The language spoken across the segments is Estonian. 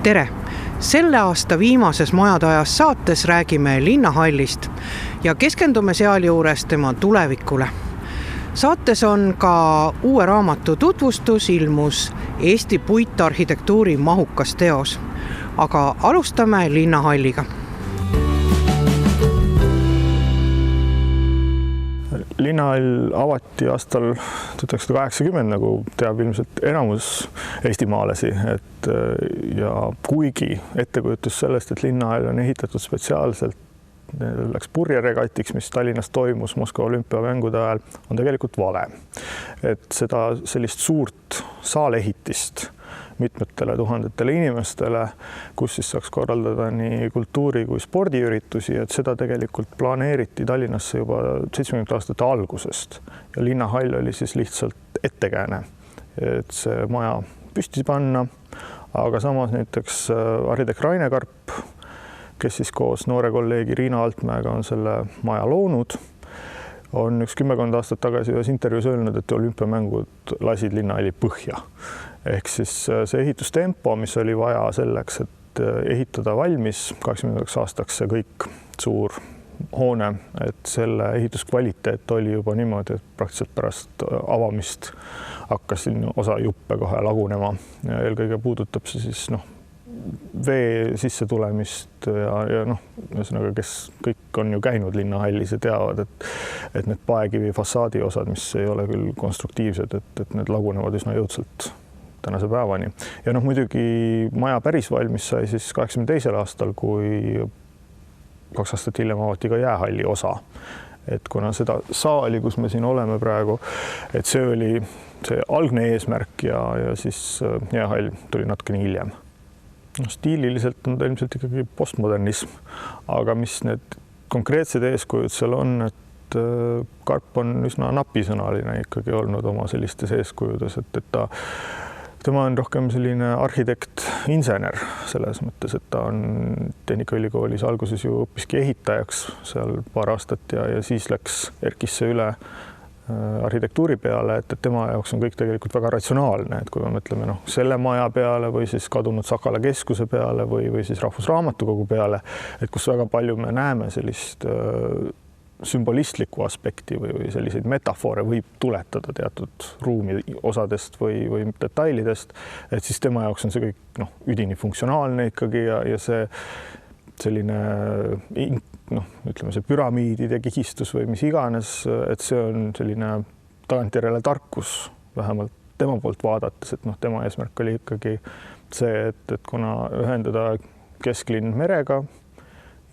Tere! Selle aasta viimases Majade ajas saates räägime linnahallist ja keskendume sealjuures tema tulevikule. Saates on ka uue raamatu tutvustus, ilmus Eesti puitarhitektuuri mahukas teos. Aga alustame linnahalliga. Linnahall avati aastal 1980, nagu teab ilmselt enamus eestimaalasi, ja kuigi ettekujutus sellest, et linnahall on ehitatud spetsiaalselt läks purjeregatiks, mis Tallinnas toimus Moskva olümpiamängude ajal, on tegelikult vale. Et seda sellist suurt saalehitist mitmetele tuhandetele inimestele, kus siis saaks korraldada nii kultuuri- kui spordiüritusi, et seda tegelikult planeeriti Tallinnasse juba 70 aastate algusest. Ja linnahall oli siis lihtsalt ettekääne, et see maja püsti panna, aga samas näiteks arhitekt Raine Karp, kes siis koos noore kolleegi Riina Altmäega on selle maja loonud, on 10 aastat tagasi ühes intervjuus öelnud, et olümpiamängud lasid linnahalli põhja. Ehk siis see ehitustempo, mis oli vaja selleks, et ehitada valmis 80 aastaks see kõik suur hoone, et selle ehituskvaliteet oli juba niimoodi, et praktiliselt pärast avamist hakkas siin osa juppe kohe lagunema. Ja eelkõige puudutab see siis vee sisse tulemist ja ühesõnaga, kes kõik on ju käinud linnahallis ja teavad, et need paekivi fassaadi osad, mis ei ole küll konstruktiivsed, et need lagunevad üsna jõudsalt tänase päevani. Ja muidugi maja päris valmis sai siis 82. aastal, kui 2 aastat hiljem avati ka jäähalli osa. Et kuna seda saali, kus me siin oleme praegu, et see oli see algne eesmärk ja siis jäähall tuli natukene hiljem. Stiililiselt on ta ilmselt ikkagi postmodernism, aga mis need konkreetsed eeskujud seal on, et Karp on üsna napisõnaline ikkagi olnud oma sellistes eeskujudes, et tema on rohkem selline arhitekt-insener selles mõttes, et ta on Tehnikaülikoolis alguses ju õppiski ehitajaks seal paar aastat ja siis läks Erkisse üle arhitektuuri peale, et tema jaoks on kõik tegelikult väga ratsionaalne, et kui me mõtleme selle maja peale või siis kadunud Sakala keskuse peale või siis Rahvusraamatukogu peale, et kus väga palju me näeme sellist sümbolistlikku aspekti või selliseid metafoore võib tuletada teatud ruumi osadest või detailidest, et siis tema jaoks on see kõik üdini funktsionaalne ikkagi ja see selline ütleme see püramiidide kihistus või mis iganes, et see on selline tagantjärele tarkus vähemalt tema poolt vaadates, et tema eesmärk oli ikkagi see, et kuna ühendada kesklinn merega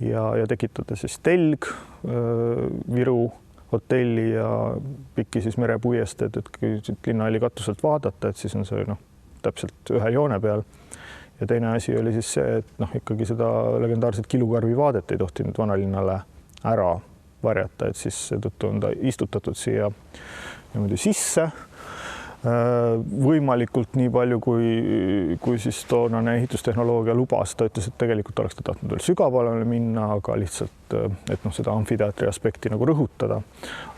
ja tekitada siis telg Viru hotelli ja pikki siis merepuiesteed, et kui linnahalli katuselt vaadata, et siis on see täpselt ühe joone peal. Ja teine asi oli siis see, et ikkagi seda legendaarset kilukarvi vaadet ei tohtinud vanalinnale ära varjata, et siis seetõttu on ta istutatud siia niimoodi sisse võimalikult nii palju, kui siis toonane ehitustehnoloogia lubas. Ta ütles, et tegelikult oleks ta tahtnud veel sügavale minna, aga lihtsalt, et seda amfiteatri aspekti rõhutada.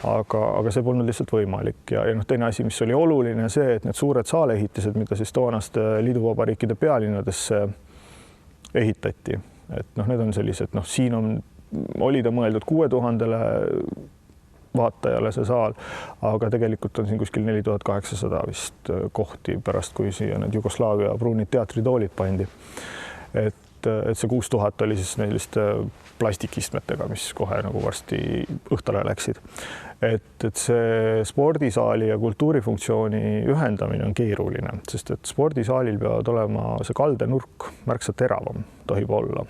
Aga see polnud lihtsalt võimalik. Ja teine asi, mis oli oluline, see, et need suured saaleehitised, mida siis toonaste liiduvabariikide pealinnadesse ehitati, et need on sellised, siin oli ta mõeldud 6000 vaatajale see saal, aga tegelikult on siin kuskil 4800 vist kohti pärast, kui siia need Jugoslaavia pruunid teatritoolid pandi. Et see 6000 oli siis selliste plastikistmetega, mis kohe varsti õhtale läksid. Et see spordisaali ja kultuurifunktsiooni ühendamine on keeruline, sest et spordisaalil peavad olema see kaldenurk märksa teravam tohib olla.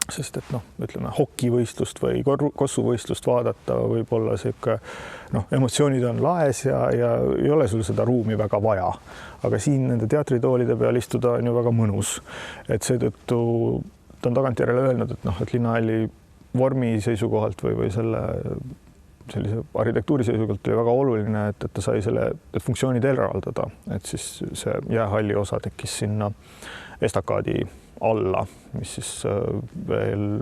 Sest et ütleme hokivõistlust või kossuvõistlust vaadata võib olla siuke, emotsioonid on laes ja ei ole sul seda ruumi väga vaja. Aga siin nende teatritoolide peal istuda on ju väga mõnus. Et seetõttu ta on tagantjärele öelnud, et linnahalli vormi seisukohalt või sellise arhitektuuri seisukohalt oli väga oluline, et ta sai selle funktsioonid eraldada. Et siis see jäähalli osa tekkis sinna estakaadi alla, mis siis veel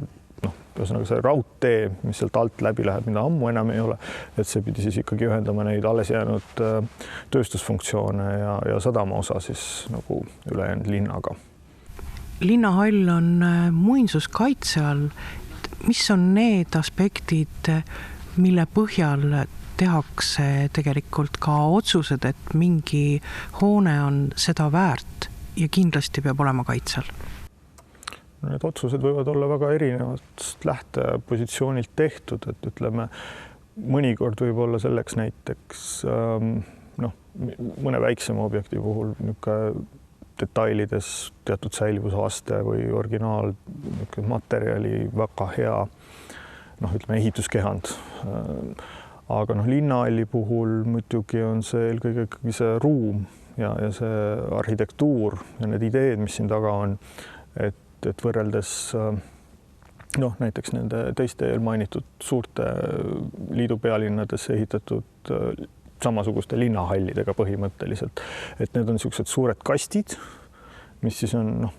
ühesõnaga see raudtee, mis sealt alt läbi läheb, mida ammu enam ei ole, et see pidi siis ikkagi ühendama neid alles jäänud tööstusfunktsioone ja sadama osa siis ülejäänud linnaga. linnahall on muinsuskaitse all. Mis on need aspektid, mille põhjal tehakse tegelikult ka otsused, et mingi hoone on seda väärt ja kindlasti peab olema kaitsel? Need otsused võivad olla väga erinevast lähtepositsioonilt tehtud, et ütleme, mõnikord võib olla selleks näiteks mõne väiksema objekti puhul detailides teatud säilivusaste või originaal materjali väga hea, ütleme ehituskehand. Aga linnahalli puhul muidugi on see eelkõige ikkagi see ruum ja see arhitektuur ja need ideed, mis siin taga on, et võrreldes näiteks nende teiste eelmainitud suurte liidu pealinnades ehitatud samasuguste linnahallidega põhimõtteliselt, et need on niisugused suured kastid, mis siis on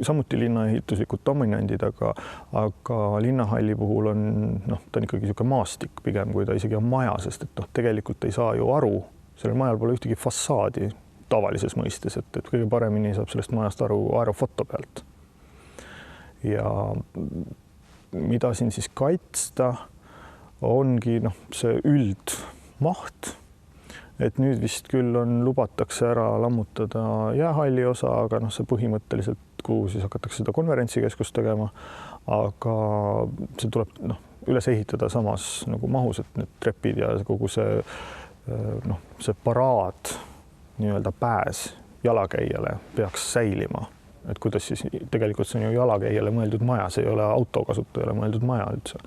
samuti linnaehituslikud dominandid, aga linnahalli puhul on ta on ikkagi niisugune maastik pigem, kui ta isegi on maja, sest et tegelikult ei saa ju aru, sellel majal pole ühtegi fassaadi tavalises mõistes, et kõige paremini saab sellest majast aru aerofoto pealt. Ja mida siin siis kaitsta, ongi see üldmaht, et nüüd vist küll lubatakse ära lammutada jäähalli osa, aga see põhimõtteliselt, kuhu siis hakatakse seda konverentsikeskust tegema, aga see tuleb üles ehitada samas nagu mahus, et need trepid ja kogu see paraad, nii-öelda pääs jalakäijale peaks säilima. Et kuidas siis tegelikult see on ju jalakäijale mõeldud maja, see ei ole autokasutajale mõeldud maja üldse.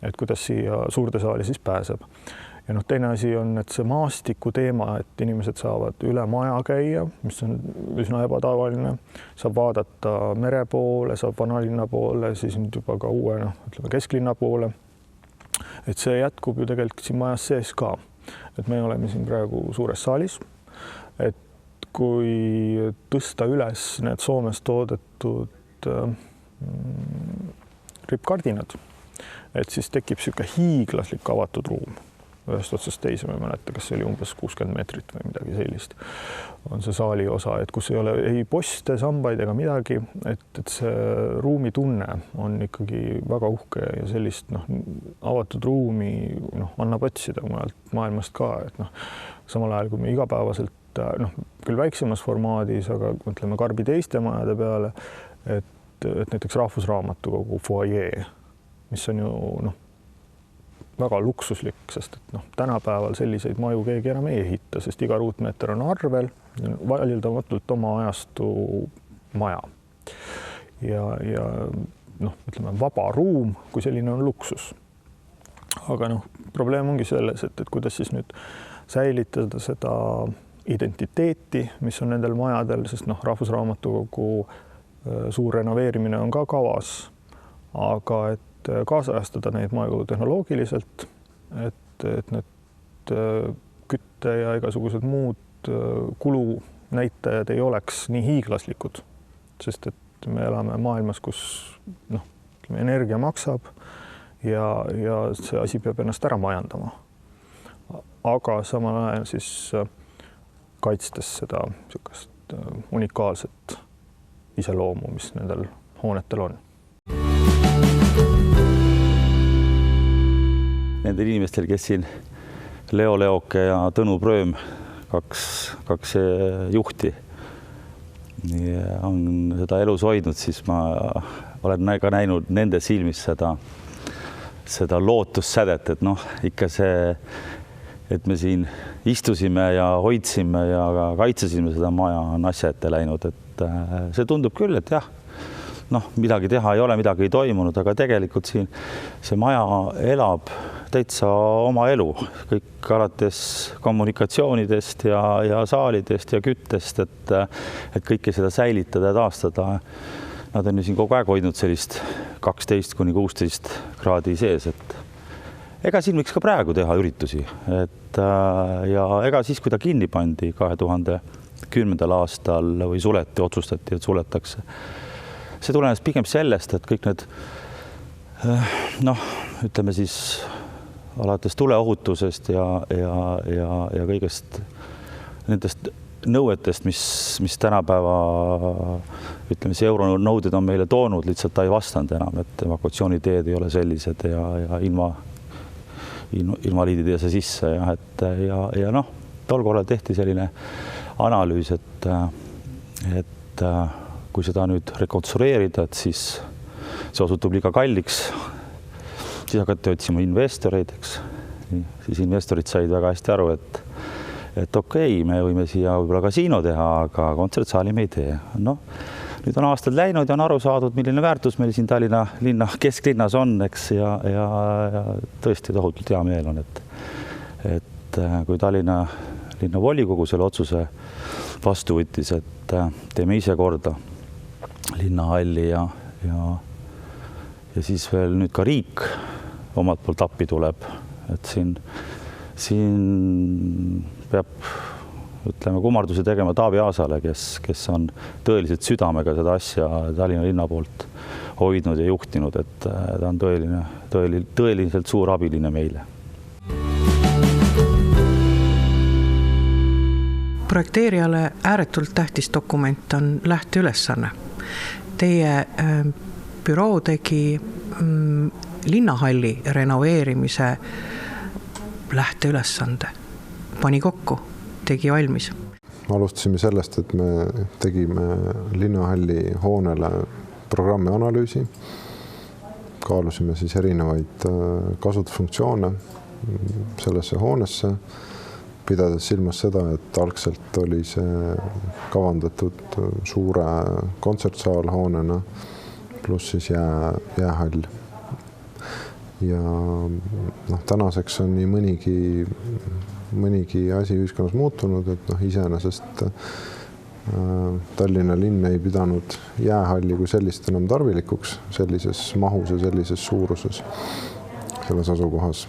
Et kuidas siia suurde saali siis pääseb. Ja teine asi on, et see maastiku teema, et inimesed saavad üle maja käia, mis on üsna ebatavaline, saab vaadata mere poole, saab vanalinna poole, siis nüüd juba ka uue kesklinna poole. Et see jätkub ju tegelikult siin majas sees ka. Et me oleme siin praegu suures saalis, et kui tõsta üles need Soomes toodetud rippkardinad, et siis tekib niisugune hiiglaslik avatud ruum. Ühest otsast teise, ma ei mäleta, kas see oli umbes 60 meetrit või midagi sellist, on see saali osa, et kus ei ole ei poste, sambaid ega midagi, et see ruumi tunne on ikkagi väga uhke ja sellist avatud ruumi annab otsida mujalt maailmast ka, et samal ajal, kui me igapäevaselt küll väiksemas formaadis, aga mõtleme Karbi teiste majade peale, et näiteks Rahvusraamatukogu foajee, mis on ju väga luksuslik, sest et tänapäeval selliseid maju keegi enam ei ehita, sest iga ruutmeeter on arvel, vaieldamatult oma ajastu maja. Ja ütleme, vaba ruum, kui selline on luksus. Aga probleem ongi selles, et kuidas siis nüüd säilitada seda identiteeti, mis on nendel majadel, sest Rahvusraamatukogu suur renoveerimine on ka kavas, aga et kaasajastada neid maju tehnoloogiliselt, et need kütte ja igasugused muud kulunäitajad ei oleks nii hiiglaslikud, sest et me elame maailmas, kus energia maksab ja see asi peab ennast ära majandama. Aga samal ajal siis kaitstes seda niisugust unikaalset iseloomu, mis nendel hoonetel on. Nendel inimestel, kes siin Leo Leoke ja Tõnu Prööm, kaks juhti on seda elus hoidnud, siis ma olen ka näinud nende silmis seda lootussädet, et ikka see, et me siin istusime ja hoidsime ja kaitsesime seda maja, on asja ette läinud, et see tundub küll, et jah, midagi teha ei ole, midagi ei toimunud, aga tegelikult siin see maja elab täitsa oma elu, kõik alates kommunikatsioonidest ja saalidest ja küttest, et kõike seda säilitada ja taastada. Nad on ju siin kogu aeg hoidnud sellist 12–16 kraadi sees, et ega siin võiks ka praegu teha üritusi, ja ega siis, kui ta kinni pandi 2010. aastal või suleti, otsustati, et suletakse. See tulenes pigem sellest, et kõik need, ütleme siis alates tuleohutusest ja kõigest nendest nõuetest, mis tänapäeva ütleme, see euronõuded on meile toonud, lihtsalt ta ei vastanud enam, et evakuatsiooniteed ei ole sellised ja invaliidid ei saa sisse ja noh, tol korral tehti selline analüüs, et kui seda nüüd rekonstrueerida, et siis see osutub liiga kalliks, siis hakati otsima investoreid, eks. Siis investorid said väga hästi aru, et okei, me võime siia võib-olla kasiino teha, aga kontsertsaali me ei tee. Noh, nüüd on aastad läinud ja on aru saadud, milline väärtus meil siin Tallinna linna kesklinnas on, eks, ja tõesti tohutult hea meel on, et kui Tallinna linna volikogu selle otsuse vastu võttis, et teeme ise korda linnahalli ja siis veel nüüd ka riik omalt poolt appi tuleb, et siin peab, ütleme, kummarduse tegema Taavi Aasale, kes on tõeliselt südamega seda asja Tallinna linna poolt hoidnud ja juhtinud, et ta on tõeliselt suur abiline meile. Projekteerijale ääretult tähtis dokument on lähteülesanne. Teie büroo tegi linnahalli renoveerimise lähteülesande. Pani kokku, tegi valmis. Alustasime sellest, et me tegime linnahalli hoonele programmi analüüsi. Kaalusime siis erinevaid kasutusfunktsioone sellesse hoonesse, pidades silmas seda, et algselt oli see kavandatud suure kontsertsaalhoonena pluss siis jäähall. Ja tänaseks on nii mõnigi asi ühiskonnas muutunud, et iseenesest Tallinna linn ei pidanud jäähalli kui sellist enam tarvilikuks sellises mahus ja sellises suuruses selles asukohas.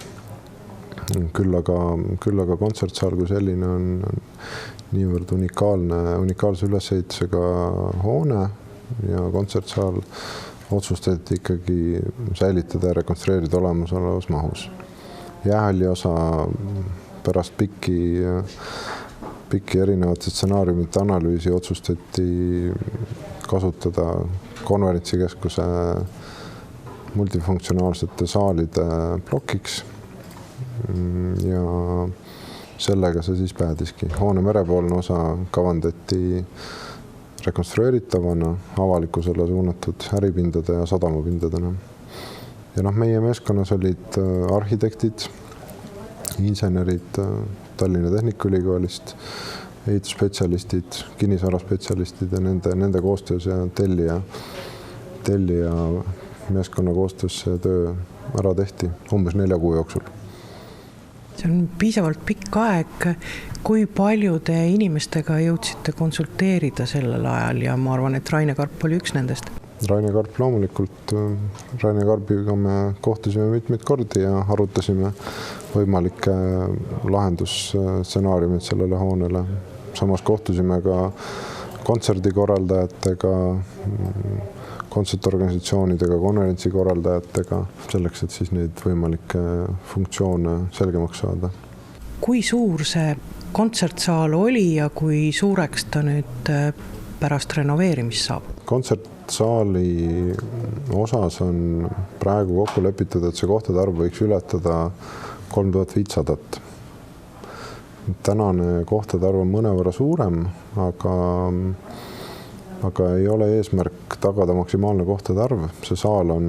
Küll aga kontsertsaal kui selline on niivõrd unikaalse ülesehitusega hoone ja kontsertsaal otsustati ikkagi säilitada ja rekonstrueerida olemasolevas mahus. Jäähalli osa pärast pikki erinevate stsenaariumite analüüsi otsustati kasutada konverentsikeskuse multifunktsionaalsete saalide plokiks ja sellega see siis päädiski. Hoone merepoolne osa kavandati rekonstrueeritavana avalikkusele suunatud äripindade ja sadamapindadena. Ja meie meeskonnas olid arhitektid, insenerid Tallinna Tehnikaülikoolist, ehitusspetsialistid, kinnisvaraspetsialistid ja nende koostöös ja tellija meeskonna koostöös see töö ära tehti umbes 4 kuu jooksul. See on piisavalt pikk aeg. Kui paljude inimestega jõudsite konsulteerida sellel ajal ja ma arvan, et Raine Karp oli üks nendest? Raine Karp loomulikult. Raine Karbiga me kohtusime mitmeid kordi ja arutasime võimalikke lahendusstsenaariumid sellele hoonele. Samas kohtusime ka kontserdikorraldajatega, kontsertorganisatsioonidega, konverentsikorraldajatega, selleks, et siis neid võimalikke funktsioone selgemaks saada. Kui suur see kontsertsaal oli ja kui suureks ta nüüd pärast renoveerimist saab? Kontsertsaali osas on praegu kokku lepitud, et see kohtade arv võiks ületada 3500. Tänane kohtade arv on mõnevõrra suurem, aga ei ole eesmärk tagada maksimaalne kohtade arv. See saal on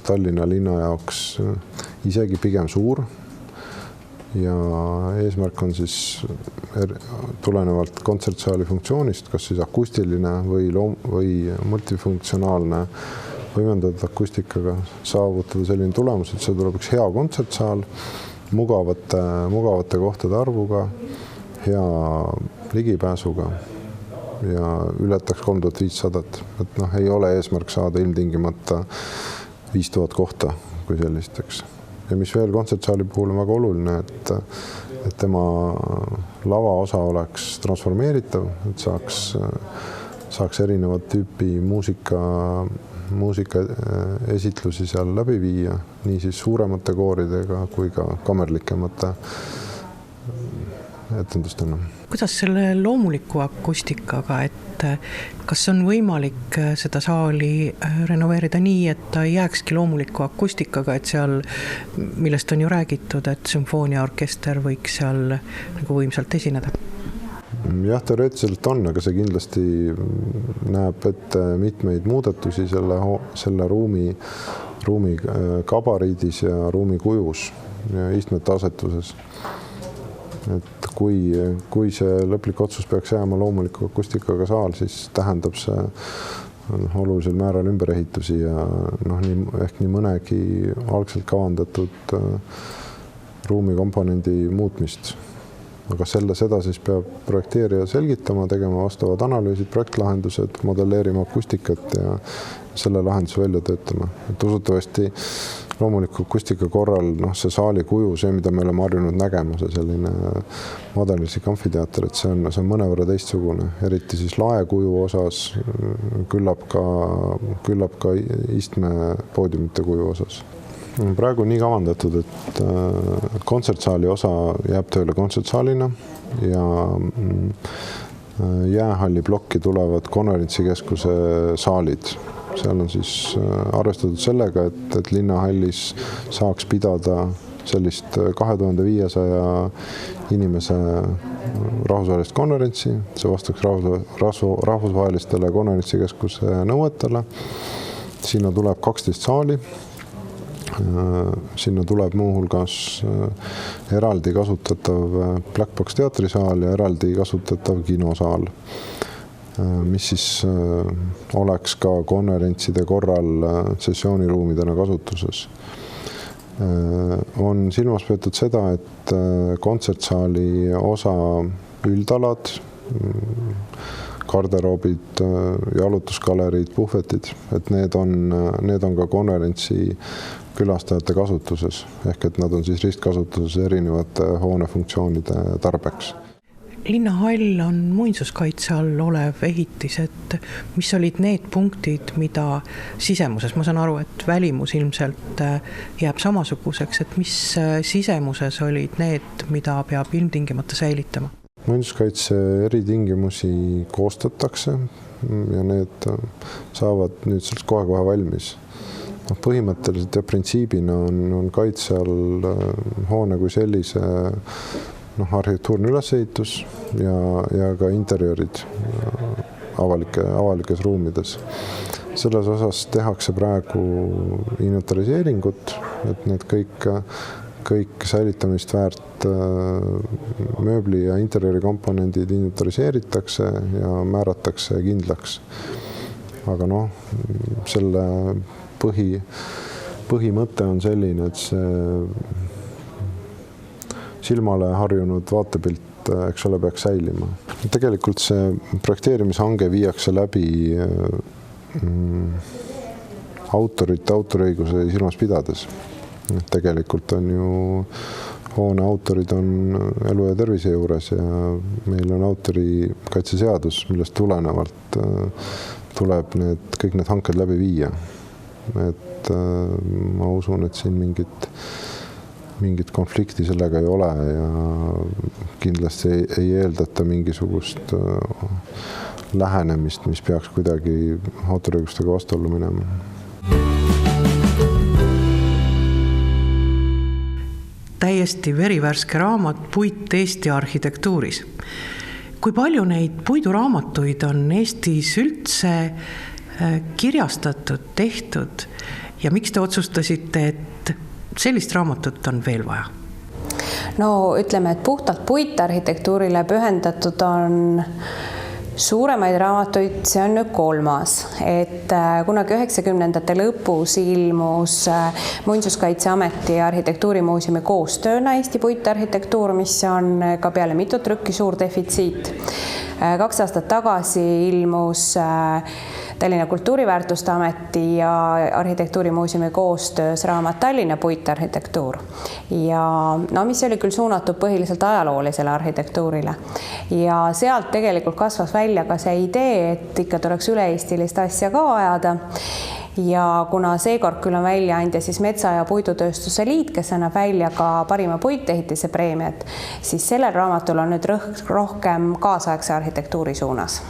Tallinna linna jaoks isegi pigem suur ja eesmärk on siis tulenevalt kontsertsaali funktsioonist, kas siis akustiline või multifunktsionaalne võimendatud akustikaga saavutada selline tulemus, et see tuleb üks hea kontsertsaal, mugavate kohtade arvuga, hea ligipääsuga ja ületaks 3500. Et ei ole eesmärk saada ilmtingimata 5000 kohta kui sellisteks. Ja mis veel kontsertsaali puhul on väga oluline, et tema lavaosa oleks transformeeritav, et saaks erinevat tüüpi muusika esitlusi seal läbi viia, nii siis suuremate kooridega kui ka kammerlikemate etendustena. Kuidas selle loomuliku akustikaga, et kas on võimalik seda saali renoveerida nii, et ta ei jääkski loomuliku akustikaga, et seal, millest on ju räägitud, et sümfooniaorkester võiks seal nagu võimsalt esineda? Jah, teoreetiliselt on, aga see kindlasti näeb ette mitmeid muudatusi selle ruumi gabariidis ja ruumi kujus ja istmete asetuses. Et kui see lõplik otsus peaks jääma loomuliku akustikaga saal, siis tähendab see olulisel määral ümberehitusi ja ehk nii mõnegi algselt kavandatud ruumikomponendi muutmist. Aga seda siis peab projekteerija selgitama, tegema vastavad analüüsid, projektlahendused, modelleerima akustikat ja selle lahenduse välja töötama. Et usutavasti loomuliku akustika korral see saali kuju, see, mida me oleme harjunud nägema, see selline modernistlik amfiteater, et see on mõnevõrra teistsugune, eriti siis laekuju osas, küllap ka istme poodiumite kuju osas. Praegu on nii kavandatud, et kontsertsaali osa jääb tööle kontsertsaalina ja jäähalli plokki tulevad konverentsikeskuse saalid. Seal on siis arvestatud sellega, et linnahallis saaks pidada sellist 2500 inimese rahvusvahelist konverentsi, see vastaks rahvusvahelistele konverentsikeskuse nõuetele. Sinna tuleb 12 saali. Sinna tuleb muuhulgas eraldi kasutatav Black Box teatrisaal ja eraldi kasutatav kinosaal, mis siis oleks ka konverentside korral sessiooniruumidena kasutuses. On silmas peetud seda, et kontsertsaali osa üldalad, garderoobid, jalutusgaleriid, puhvetid, et need on ka konverentsi külastajate kasutuses, ehk et nad on siis ristkasutuses erinevate hoonefunktsioonide tarbeks. Linnahall on muinsuskaitse all olev ehitis, et mis olid need punktid, mida sisemuses, ma saan aru, et välimus ilmselt jääb samasuguseks, et mis sisemuses olid need, mida peab ilmtingimata säilitama? Muinsuskaitse eritingimusi koostatakse ja need saavad nüüd sellest kohe valmis. Põhimõtteliselt ja printsiibina on kaitse all hoone kui sellise arhitektuurne ülesehitus ja ka interjöörid avalikes ruumides. Selles osas tehakse praegu inventariseeringut, et need kõik säilitamist väärt mööbli ja interjööri komponendid inventariseeritakse ja määratakse kindlaks. Aga selle põhimõte on selline, et see silmale harjunud vaatepilt, eks ole, peaks säilima. Tegelikult see projekteerimishange viiakse läbi autoriõiguse silmas pidades. Tegelikult on ju hoone autorid on elu ja tervise juures ja meil on autorikaitseseadus, millest tulenevalt tuleb kõik need hanked läbi viia. Et ma usun, et siin mingit konflikti sellega ei ole ja kindlasti ei eeldata mingisugust lähenemist, mis peaks kuidagi autoriõigustega vastuollu minema. Täiesti verivärske raamat Puit Eesti arhitektuuris. Kui palju neid puiduraamatuid on Eestis üldse kirjastatud, tehtud ja miks te otsustasite, et sellist raamatut on veel vaja? No ütleme, et puhtalt puitarhitektuurile pühendatud on suuremaid raamatuid, see on nüüd 3. Et kunagi 90ndate lõpus ilmus Muinsuskaitseameti ja Arhitektuurimuuseumi koostööna Eesti puitarhitektuur, mis on ka peale mitut trükki suur defitsiit. 2 aastat tagasi ilmus Tallinna Kultuuriväärtuste Ameti ja Arhitektuurimuuseumi koostöös raamat Tallinna puitarhitektuur ja mis oli küll suunatud põhiliselt ajaloolisele arhitektuurile ja sealt tegelikult kasvas välja ka see idee, et ikka tuleks üle-eestilist asja ka ajada ja kuna seekord küll on väljaandja siis Metsa- ja Puidutööstuse Liit, kes annab välja ka parima puitehitise preemiat, siis sellel raamatul on nüüd rohkem kaasaegse arhitektuuri suunas.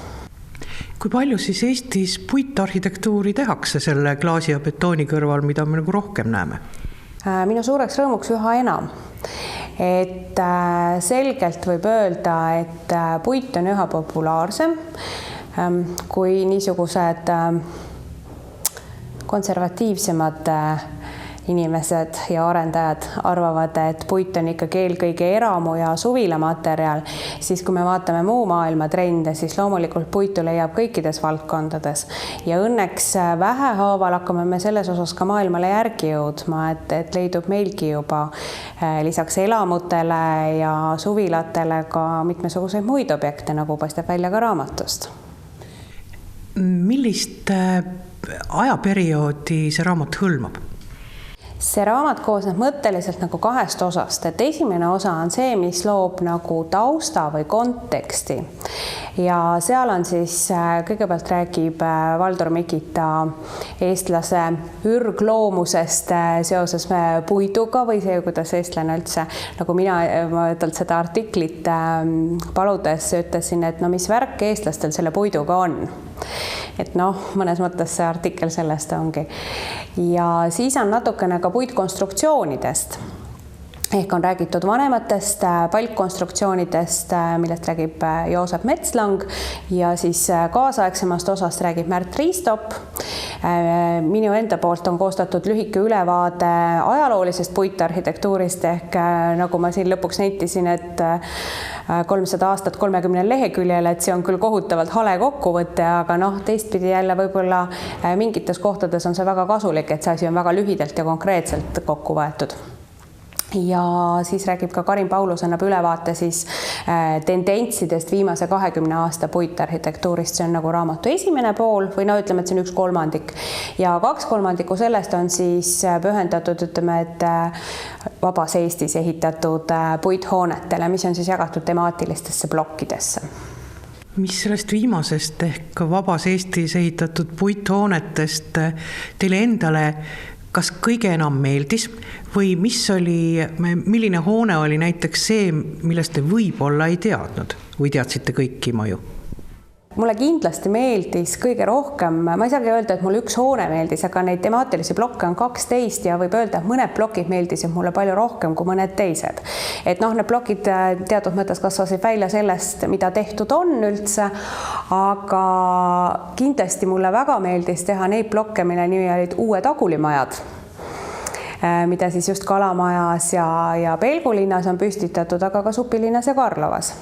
Kui palju siis Eestis puitarhitektuuri tehakse selle klaasi ja betooni kõrval, mida me nagu rohkem näeme? Minu suureks rõõmuks üha enam. Et selgelt võib öelda, et puit on üha populaarsem, kui niisugused konservatiivsemad inimesed ja arendajad arvavad, et puit on ikkagi eelkõige eramu ja suvilamaterjal, siis kui me vaatame muu maailma trende, siis loomulikult puitu leiab kõikides valdkondades ja õnneks vähehaaval hakkame me selles osas ka maailmale järgi jõudma, et leidub meilgi juba lisaks elamutele ja suvilatele ka mitmesuguseid muid objekte, nagu paistab välja ka raamatust. Millist ajaperioodi see raamat hõlmab? See raamat koosneb mõtteliselt nagu kahest osast, et esimene osa on see, mis loob nagu tausta või konteksti ja seal on siis kõigepealt räägib Valdur Mikita eestlase ürgloomusest seoses puiduga või see, kuidas eestlane üldse, nagu mina talt seda artiklit paludes ütlesin, et no mis värk eestlastel selle puiduga on. Et noh, mõnes mõttes see artikkel sellest ongi. Ja siis on natukene ka puitkonstruktsioonidest. Ehk on räägitud vanematest palkkonstruktsioonidest, millest räägib Joosep Metslang ja siis kaasaegsemast osast räägib Märt Riistop. Minu enda poolt on koostatud lühike ülevaade ajaloolisest puitarhitektuurist ehk nagu ma siin lõpuks neitisin, et 300 aastat 30 leheküljel, et see on küll kohutavalt hale kokkuvõte, aga noh, teistpidi jälle võib-olla mingites kohtades on see väga kasulik, et see asi on väga lühidalt ja konkreetselt kokku võetud. Ja siis räägib ka Karin Paulus, annab ülevaate siis tendentsidest viimase 20 aasta puitarhitektuurist. See on nagu raamatu esimene pool või no ütleme, et see on 1/3 ja 2/3 sellest on siis pühendatud, ütleme, et vabas Eestis ehitatud puithoonetele, mis on siis jagatud temaatilistesse plokkidesse. Mis sellest viimasest ehk vabas Eestis ehitatud puithoonetest teile endale kas kõige enam meeldis või milline hoone oli näiteks see, millest te võib-olla ei teadnud või teadsite kõiki maju? Mulle kindlasti meeldis kõige rohkem, ma ei saagi öelda, et mulle üks hoone meeldis, aga neid temaatilisi blokke on 12 ja võib öelda, et mõned plokid meeldisid mulle palju rohkem kui mõned teised. Et noh, need plokid teatud mõttes kasvasid välja sellest, mida tehtud on üldse, aga kindlasti mulle väga meeldis teha neid blokke, mille nimi olid Uued Agulimajad, mida siis just Kalamajas ja Pelgulinnas on püstitatud, aga ka Supilinnas ja Karlovas.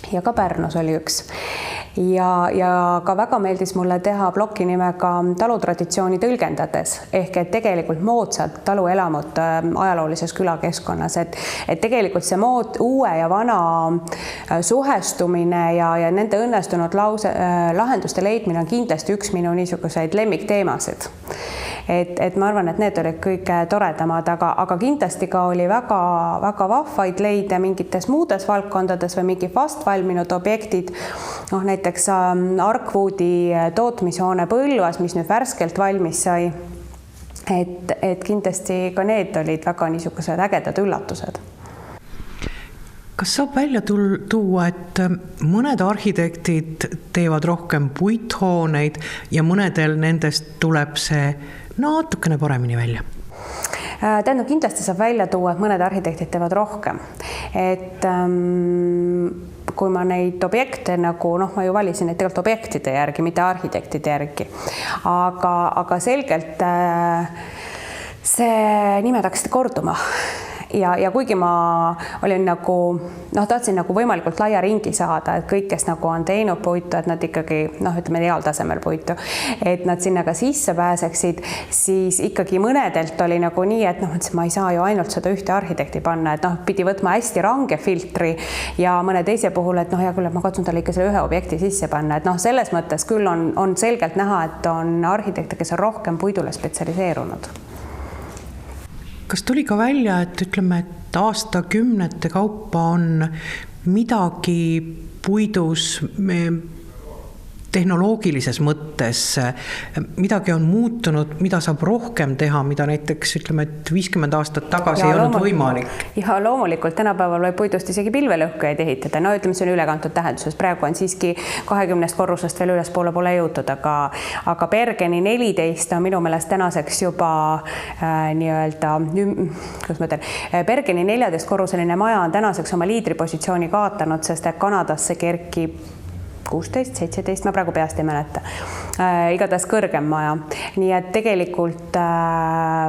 Ja ka Pärnus oli üks. Ja ka väga meeldis mulle teha ploki nimega talutraditsiooni tõlgendades, ehk et tegelikult moodsalt taluelamut ajaloolises külakeskkonnas, et tegelikult see uue ja vana suhestumine ja nende õnnestunud lahenduste leidmine on kindlasti üks minu niisuguseid lemmikteemasid. Et ma arvan, et need olid kõige toredamad, aga kindlasti ka oli väga vahvaid leide mingites muudes valdkondades või mingi vast valminud objektid. Noh, näiteks Arkwoodi tootmishoone Põlvas, mis nüüd värskelt valmis sai. Et kindlasti ka need olid väga niisugused ägedad üllatused. Kas saab välja tuua, et mõned arhitektid teevad rohkem puithooneid ja mõnedel nendest tuleb see natukene paremini välja? Tähendab, kindlasti saab välja tuua, et mõned arhitektid teevad rohkem. Et kui ma neid objekte nagu, ma ju valisin neid tegelikult objektide järgi, mitte arhitektide järgi. Aga selgelt see nimed hakkasid korduma. Ja kuigi ma olin nagu, tahtsin nagu võimalikult laia ringi saada, et kõik, kes nagu on teinud puitu, et nad ikkagi, ütleme heal tasemel puitu, et nad sinna ka sisse pääseksid, siis ikkagi mõnedelt oli nagu nii, et ma ei saa ju ainult seda ühte arhitekti panna, et pidi võtma hästi range filtri ja mõne teise puhul, et hea küll, et ma katsun talle ikka selle ühe objekti sisse panna, et selles mõttes küll on selgelt näha, et on arhitekte, kes on rohkem puidule spetsialiseerunud. Kas tuli ka välja, et ütleme, et aastakümnete kaupa on midagi puidus tehnoloogilises mõttes midagi on muutunud, mida saab rohkem teha, mida näiteks ütleme, et 50 aastat tagasi ei olnud võimalik? Ja loomulikult tänapäeval võib puidust isegi pilvelõhkujaid ehitada. No ütleme, see on ülekantud tähenduses. Praegu on siiski 20 korrusest veel ülespoole pole jõutud, aga Bergeni 14 on minu meelest tänaseks juba Bergeni 14 korruseline maja on tänaseks oma liidripositsiooni kaotanud, sest Kanadasse kerkib 16, 17, ma praegu peast ei mäleta. Igatahes kõrgem maja. Nii et tegelikult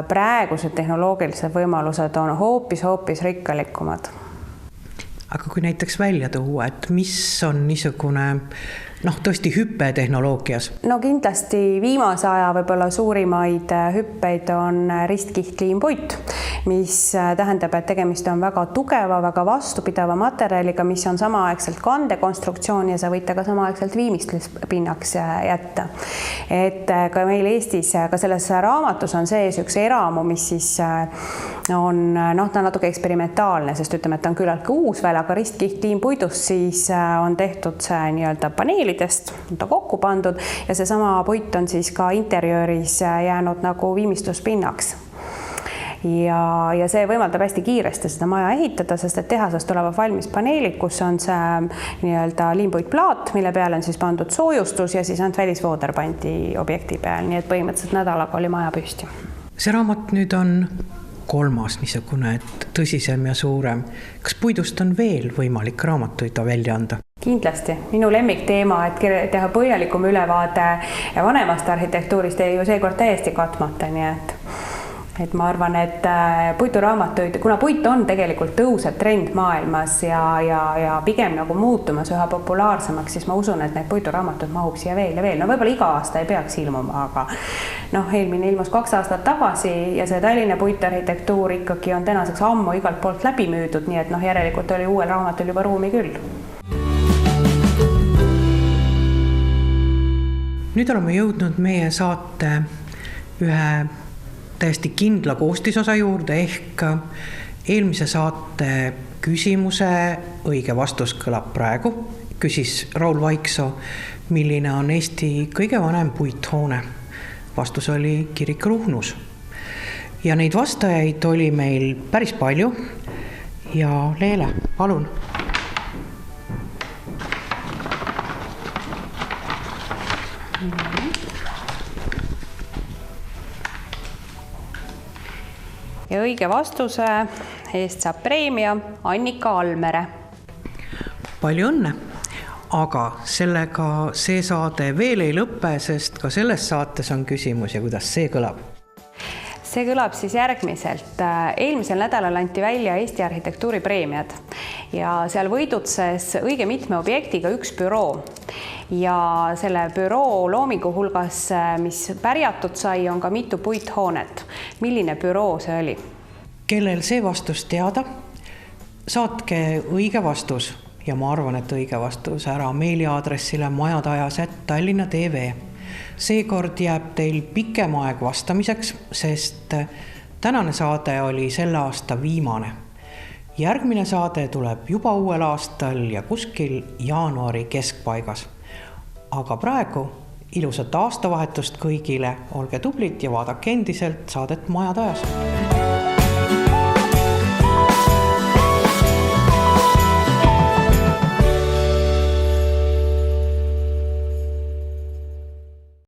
praegused tehnoloogilised võimalused on hoopis rikkalikumad. Aga kui näiteks välja tuua, et mis on niisugune tõesti hüppe tehnoloogias? No kindlasti viimase aja võib-olla suurimaid hüppeid on ristkihttliimpuit, mis tähendab, et tegemist on väga tugeva, väga vastupidava materjaliga, mis on samaaegselt kandekonstruktsioon ja sa võite ka samaaegselt viimistluspinnaks jätta. Et ka meil Eestis, ka selles raamatus on sees üks eramu, mis siis on ta natuke eksperimentaalne, sest ütleme, et ta on küllaltki uus veel, aga ristkihttliimpuidust siis on tehtud see nii-öelda paneelidest, ta kokku pandud ja seesama puit on siis ka interjööris jäänud nagu viimistluspinnaks. Ja see võimaldab hästi kiiresti seda maja ehitada, sest et tehasest tulevad valmis paneelid, kus on see nii-öelda liimpuitplaat, mille peale on siis pandud soojustus ja siis ainult välisvooder pandi objekti peal, nii et põhimõtteliselt nädalaga oli maja püsti. See raamat nüüd on 3. niisugune, et tõsisem ja suurem. Kas puidust on veel võimalik raamatuid välja anda? Kindlasti. Minu lemmikteema, et teha põhjalikum ülevaade vanemast arhitektuurist ei ju seekord täiesti katmata, nii et ma arvan, et puiduraamatuid, kuna puit on tegelikult tõusev trend maailmas ja pigem nagu muutumas üha populaarsemaks, siis ma usun, et need puiduraamatud mahub siia veel ja veel. No võib-olla iga aasta ei peaks ilmuma, aga eelmine ilmus 2 aastat tagasi ja see Tallinna puitarhitektuur ikkagi on tänaseks ammu igalt poolt läbi müüdud, nii et järelikult oli uuel raamatul juba ruumi küll. Nüüd oleme jõudnud meie saate ühe täiesti kindla koostisosa juurde ehk eelmise saate küsimuse õige vastus kõlab praegu. Küsis Raul Vaiksoo, milline on Eesti kõige vanem puithoone. Vastus oli kirik Ruhnus. Ja neid vastajaid oli meil päris palju. Ja Leele, palun. Ja õige vastuse eest saab preemia Annika Almere. Palju õnne, aga sellega see saade veel ei lõppe, sest ka selles saates on küsimus ja kuidas see kõlab? See kõlab siis järgmiselt. Eelmisel nädalal anti välja Eesti arhitektuuripreemiad ja seal võidutses õige mitme objektiga üks büroo. Ja selle büroo loomingu hulgas, mis pärjatud sai, on ka mitu puithoonet. Milline büroo see oli? Kellel see vastus teada, saatke õige vastus ja ma arvan, et õige vastus ära meiliaadressile majadajas@tallinna.tv. Seekord jääb teil pikem aeg vastamiseks, sest tänane saade oli selle aasta viimane. Järgmine saade tuleb juba uuel aastal ja kuskil jaanuari keskpaigas. Aga praegu ilusat aastavahetust kõigile, olge tublid ja vaadake endiselt saadet Majad ajas.